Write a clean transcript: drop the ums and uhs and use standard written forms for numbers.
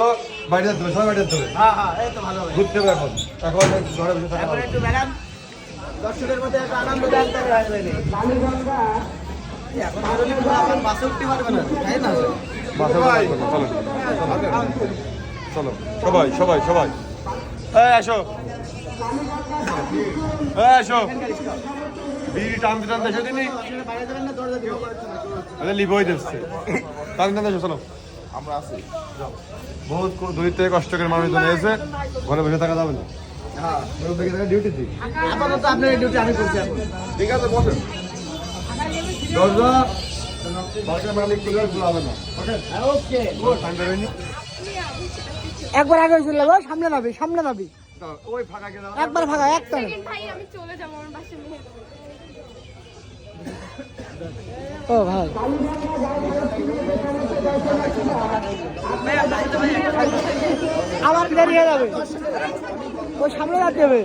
চলো বাইরে যেতে হবে, সবাই বাইরে যেতে হবে। হ্যাঁ হ্যাঁ এই তো ভালো ঘুরতে হবে এখন ঘরে বসে থাকা এখন হবে। একটু বেড়ান দর্শকের মধ্যে একটা আনন্দ দেন তাহলে আসবে এখন তো যদি আপনার বাসে উঠতে পারবে না তাই না বাসে উঠে চলো, চলো চলো সবাই সবাই সবাই এই আসো, এই আসো, বিড়ি টানতে টানতে এসে দিনি বাইরে যাবেন না দরজা দিয়ে আরে লিবই দিচ্ছে টানতে টানতে এসো, চলো আমরা আছি বহুত দূর থেকে কষ্ট করে মানুষজন এসে ঘরে বসে থাকা যাবে না। হ্যাঁ ডিউটি দিই আপাতত আপনার ডিউটি আমি করছি এখন ঠিক আছে বসেন দরজা বাড়ির মালিক খুলে হবে না। ওকে ওকে টাইম বেরোয়নি একবার আগে হয়েছিল সামনে নাবি সামনে নাবি ওই ফাঁকা গেলে একবার ফাঁকা একটা সেকেন্ড ভাই আমি চলে যাবো আমার বাসায় মেয়ে ও ভাই আবার দেরি হয়ে যাবে ওই সামনে যেতে হবে